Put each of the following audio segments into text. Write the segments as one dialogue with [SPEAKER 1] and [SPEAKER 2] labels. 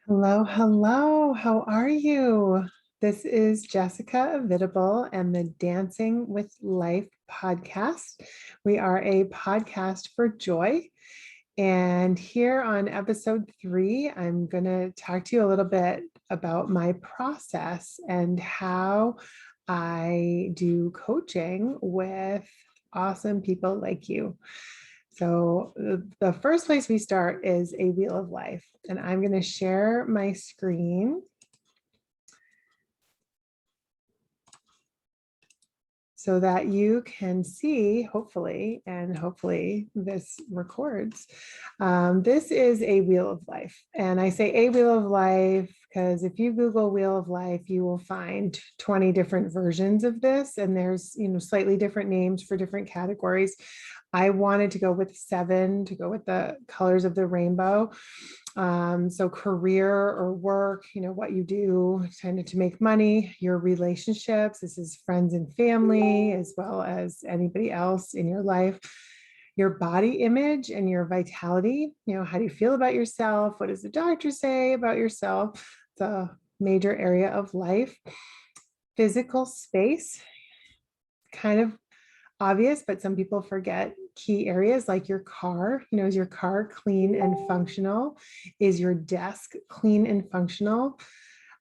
[SPEAKER 1] Hello, hello. How are you? This is Jessica Avidable and the Dancing with Life podcast. We are a podcast for joy. And here on episode 3, I'm going to talk to you a little bit about my process and how I do coaching with awesome people like you. So the first place we start is a wheel of life, and I'm going to share my screen so that you can see, hopefully, and hopefully this records. This is a wheel of life. And I say a wheel of life because if you Google wheel of life, you will find 20 different versions of this. And there's, slightly different names for different categories. I wanted to go with 7 to go with the colors of the rainbow. So career or work, what you do tended to make money, your relationships, this is friends and family, as well as anybody else in your life, your body image and your vitality, how do you feel about yourself? What does the doctor say about yourself? It's a major area of life. Physical space, kind of obvious, but some people forget key areas like your car. Is your car clean and functional? Is your desk clean and functional?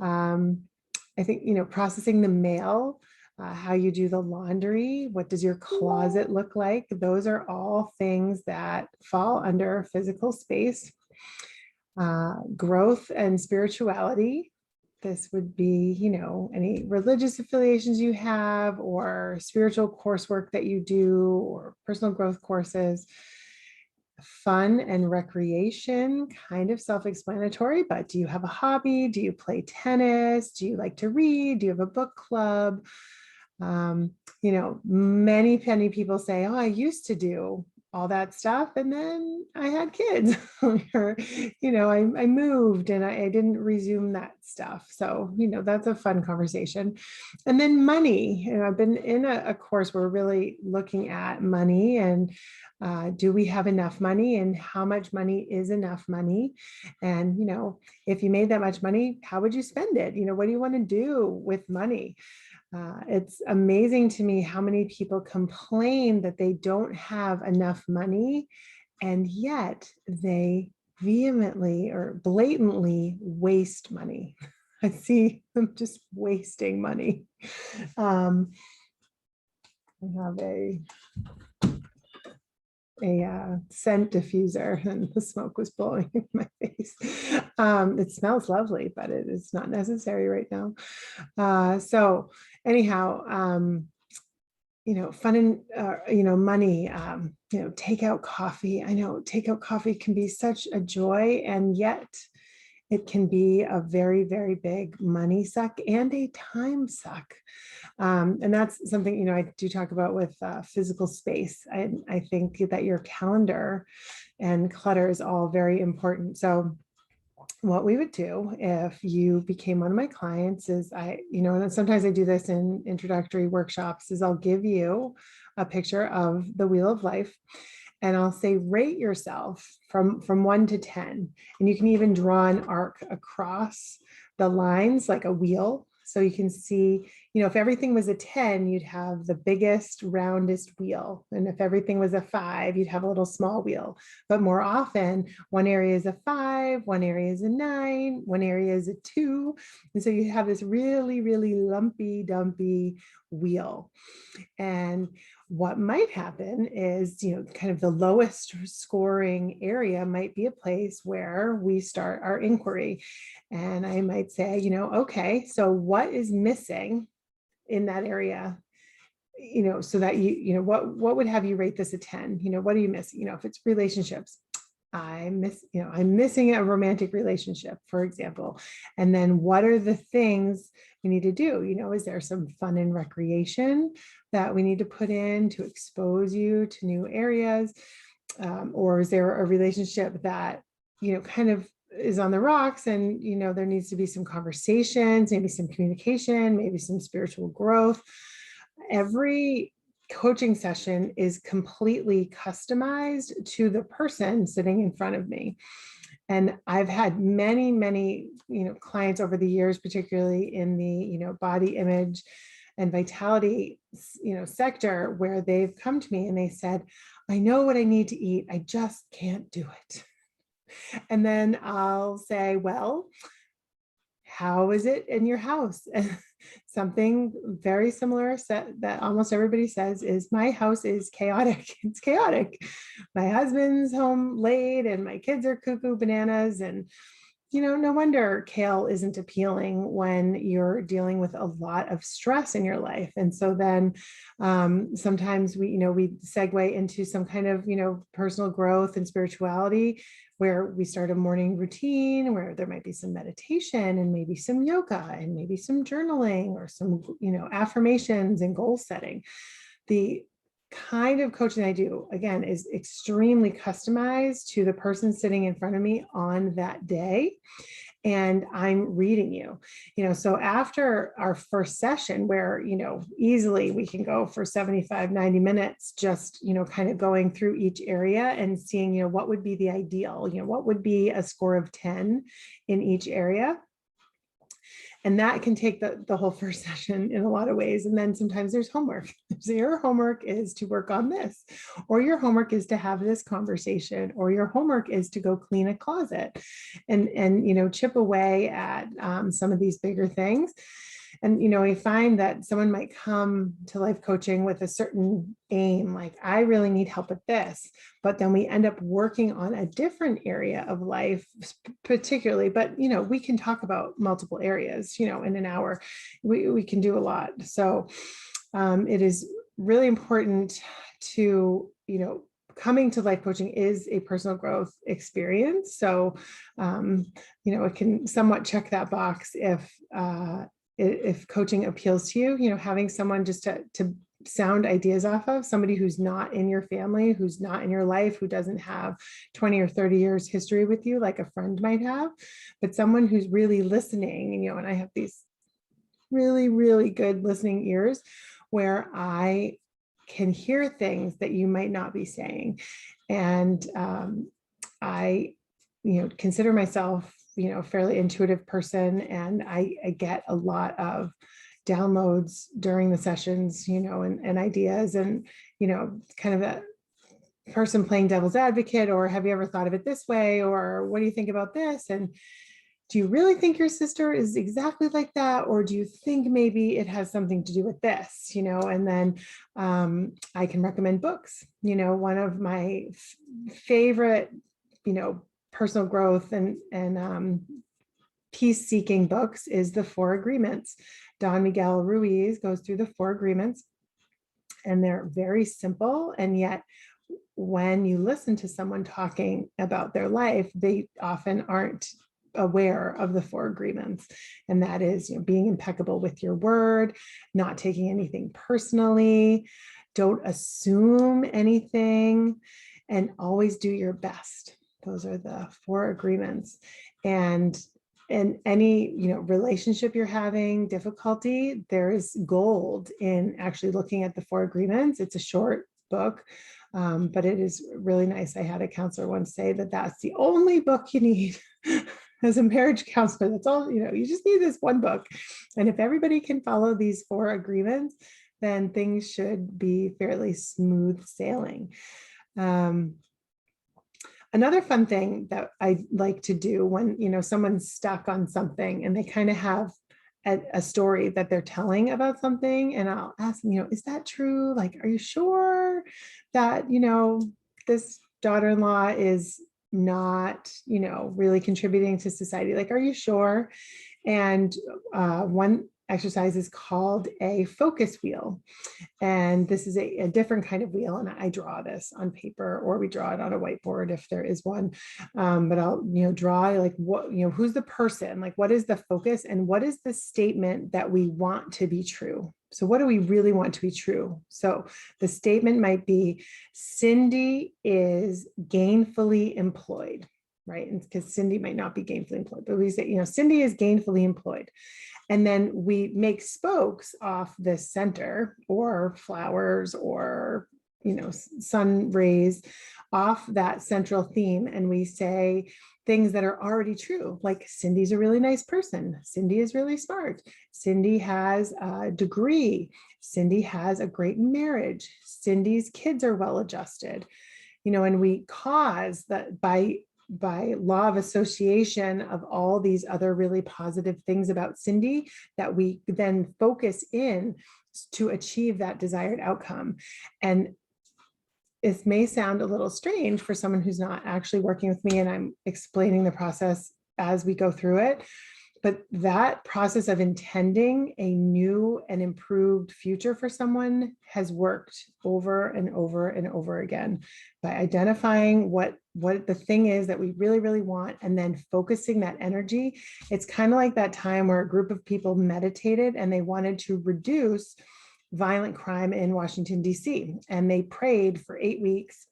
[SPEAKER 1] Um, I think, processing the mail, how you do the laundry, what does your closet look like? Those are all things that fall under physical space. Growth and spirituality. This would be, any religious affiliations you have or spiritual coursework that you do or personal growth courses. Fun and recreation, kind of self-explanatory, but do you have a hobby? Do you play tennis? Do you like to read? Do you have a book club? Many people say, oh, I used to do all that stuff and then I had kids or I moved and I didn't resume that stuff. So that's a fun conversation. And then money, I've been in a course where we're really looking at money and do we have enough money and how much money is enough money? And if you made that much money, how would you spend it? What do you want to do with money? It's amazing to me how many people complain that they don't have enough money, and yet they vehemently or blatantly waste money. I see them just wasting money. I have a scent diffuser and the smoke was blowing in my face. It smells lovely, but it is not necessary right now. So anyhow, fun and, money, takeout coffee. I know takeout coffee can be such a joy, and yet it can be a very, very big money suck and a time suck. And that's something, I do talk about with physical space. I think that your calendar and clutter is all very important. So what we would do if you became one of my clients is and sometimes I do this in introductory workshops, is I'll give you a picture of the wheel of life and I'll say, rate yourself from 1 to 10. And you can even draw an arc across the lines like a wheel. So you can see, if everything was a 10, you'd have the biggest, roundest wheel. And if everything was a 5, you'd have a little small wheel. But more often, one area is a 5, one area is a 9, one area is a 2. And so you have this really, really lumpy, dumpy wheel. And what might happen is, kind of the lowest scoring area might be a place where we start our inquiry. And I might say, okay, so what is missing in that area? So that what would have you rate this a 10? What do you miss? If it's relationships, I'm missing a romantic relationship, for example. And then what are the things we need to do? Is there some fun and recreation that we need to put in to expose you to new areas? Or is there a relationship that, kind of is on the rocks and, there needs to be some conversations, maybe some communication, maybe some spiritual growth. Every coaching session is completely customized to the person sitting in front of me. And I've had many, many, clients over the years, particularly in the, body image and vitality, sector, where they've come to me and they said, I know what I need to eat, I just can't do it. And then I'll say, well, how is it in your house? And something very similar that almost everybody says is, my house is chaotic. It's chaotic. My husband's home late and my kids are cuckoo bananas. And, no wonder kale isn't appealing when you're dealing with a lot of stress in your life. And so then sometimes we segue into some kind of, personal growth and spirituality, where we start a morning routine where there might be some meditation and maybe some yoga and maybe some journaling or some, affirmations and goal setting. The kind of coaching I do, again, is extremely customized to the person sitting in front of me on that day. And I'm reading you, so after our first session, where, easily we can go for 75, 90 minutes, just, kind of going through each area and seeing, what would be the ideal, what would be a score of 10 in each area. And that can take the whole first session in a lot of ways. And then sometimes there's homework. So your homework is to work on this, or your homework is to have this conversation, or your homework is to go clean a closet and chip away at some of these bigger things. And, we find that someone might come to life coaching with a certain aim, like, I really need help with this, but then we end up working on a different area of life, particularly, but, we can talk about multiple areas, in an hour, we can do a lot. So it is really important to, coming to life coaching is a personal growth experience. So, it can somewhat check that box if coaching appeals to you, having someone just to sound ideas off of, somebody who's not in your family, who's not in your life, who doesn't have 20 or 30 years history with you, like a friend might have, but someone who's really listening, and I have these really, really good listening ears where I can hear things that you might not be saying. And I, consider myself, fairly intuitive person, and I get a lot of downloads during the sessions, and ideas, and, kind of a person playing devil's advocate, or have you ever thought of it this way? Or what do you think about this? And do you really think your sister is exactly like that? Or do you think maybe it has something to do with this, and then I can recommend books. One of my favorite, personal growth and peace-seeking books is The Four Agreements. Don Miguel Ruiz goes through the Four Agreements, and they're very simple. And yet, when you listen to someone talking about their life, they often aren't aware of the Four Agreements. And that is, being impeccable with your word, not taking anything personally, don't assume anything, and always do your best. Those are the Four Agreements. And in any, relationship you're having difficulty, there is gold in actually looking at the Four Agreements. It's a short book, but it is really nice. I had a counselor once say that that's the only book you need as a marriage counselor. That's all, you just need this one book. And if everybody can follow these Four Agreements, then things should be fairly smooth sailing. Another fun thing that I like to do when, someone's stuck on something and they kind of have a story that they're telling about something, and I'll ask them, is that true? Like, are you sure that, this daughter-in-law is not, really contributing to society? Like, are you sure? And one exercise is called a focus wheel. And this is a different kind of wheel. And I draw this on paper, or we draw it on a whiteboard if there is one. But I'll, draw like what, who's the person, like what is the focus, and what is the statement that we want to be true? So what do we really want to be true? So the statement might be, Cindy is gainfully employed, right? And because Cindy might not be gainfully employed, but we say, Cindy is gainfully employed. And then we make spokes off this center, or flowers, or, sun rays off that central theme, and we say things that are already true, like Cindy's a really nice person, Cindy is really smart, Cindy has a degree, Cindy has a great marriage, Cindy's kids are well adjusted, and we cause that by law of association of all these other really positive things about Cindy that we then focus in to achieve that desired outcome. And it may sound a little strange for someone who's not actually working with me and I'm explaining the process as we go through it, but that process of intending a new and improved future for someone has worked over and over and over again by identifying what the thing is that we really, really want and then focusing that energy. It's kind of like that time where a group of people meditated and they wanted to reduce violent crime in Washington, D.C. And they prayed for 8 weeks.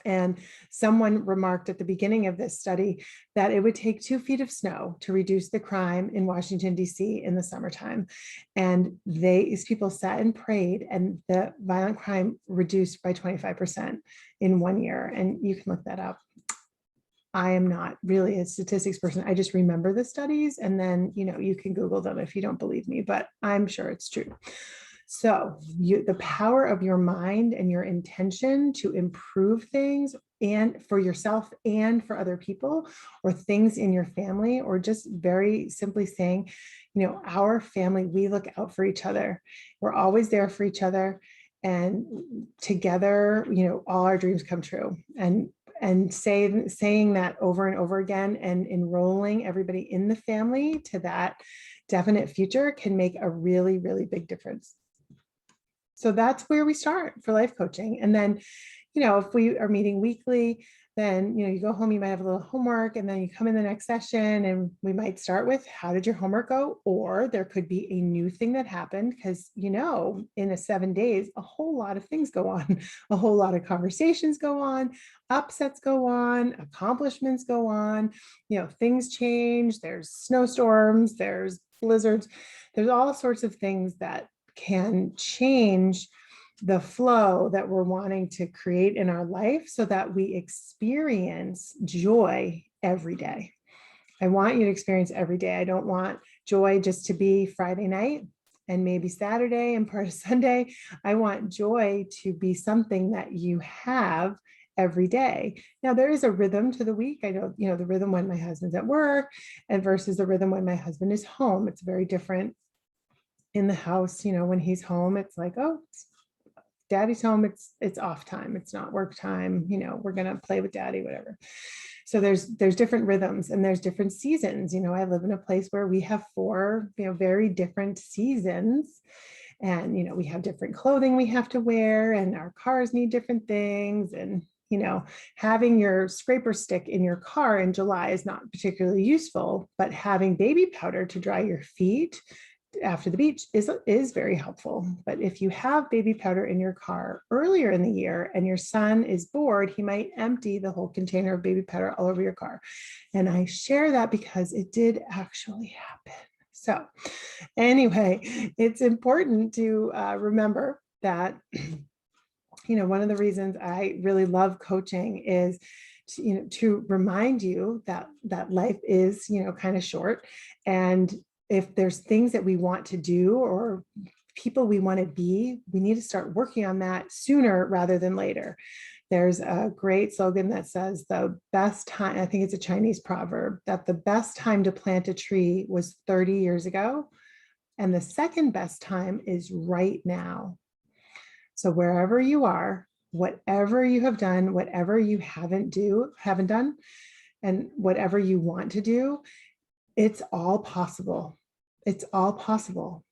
[SPEAKER 1] And someone remarked at the beginning of this study that it would take 2 feet of snow to reduce the crime in Washington, D.C. in the summertime. And these people sat and prayed, and the violent crime reduced by 25% in 1 year. And you can look that up. I am not really a statistics person. I just remember the studies, and then, you can Google them if you don't believe me, but I'm sure it's true. So the power of your mind and your intention to improve things and for yourself and for other people, or things in your family, or just very simply saying, our family, we look out for each other. We're always there for each other. And together, all our dreams come true. And saying that over and over again and enrolling everybody in the family to that definite future can make a really, really big difference. So that's where we start for life coaching. And then, if we are meeting weekly, then, you go home, you might have a little homework, and then you come in the next session and we might start with, how did your homework go? Or there could be a new thing that happened because, in 7 days, a whole lot of things go on, a whole lot of conversations go on, upsets go on, accomplishments go on, things change, there's snowstorms, there's blizzards, there's all sorts of things that can change the flow that we're wanting to create in our life so that we experience joy every day. I want you to experience every day. I don't want joy just to be Friday night and maybe Saturday and part of Sunday. I want joy to be something that you have every day. Now, there is a rhythm to the week. I know, the rhythm when my husband's at work and versus the rhythm when my husband is home. It's very different. In the house, when he's home, it's like, oh, daddy's home, it's off time, it's not work time, we're gonna play with daddy, whatever. So there's different rhythms and there's different seasons. I live in a place where we have 4 very different seasons, and we have different clothing we have to wear, and our cars need different things, and having your scraper stick in your car in July is not particularly useful, but having baby powder to dry your feet after the beach is very helpful. But if you have baby powder in your car earlier in the year and your son is bored, he might empty the whole container of baby powder all over your car. And I share that because it did actually happen. So anyway, it's important to remember that, one of the reasons I really love coaching is to remind you that life is, kind of short. And if there's things that we want to do or people we want to be, we need to start working on that sooner rather than later. There's a great slogan that says the best time, I think it's a Chinese proverb, that the best time to plant a tree was 30 years ago. And the second best time is right now. So wherever you are, whatever you have done, whatever you haven't done, and whatever you want to do, it's all possible. It's all possible.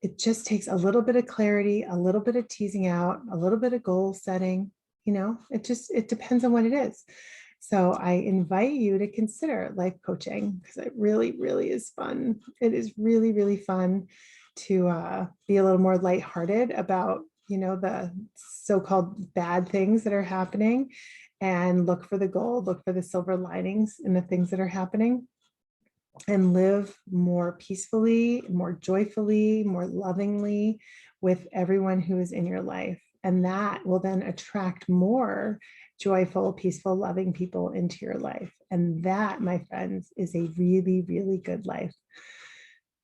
[SPEAKER 1] It just takes a little bit of clarity, a little bit of teasing out, a little bit of goal setting. It depends on what it is. So I invite you to consider life coaching because it really, really is fun. It is really, really fun to be a little more lighthearted about, the so-called bad things that are happening, and look for the gold, look for the silver linings in the things that are happening, and live more peacefully, more joyfully, more lovingly with everyone who is in your life. And that will then attract more joyful, peaceful, loving people into your life. And that, my friends, is a really, really good life.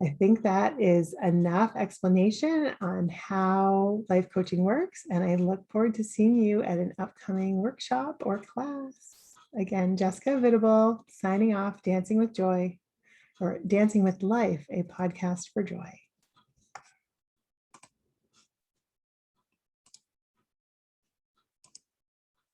[SPEAKER 1] I think that is enough explanation on how life coaching works. And I look forward to seeing you at an upcoming workshop or class. Again, Jessica Vidable signing off, Dancing with Joy, or Dancing with Life, a podcast for joy.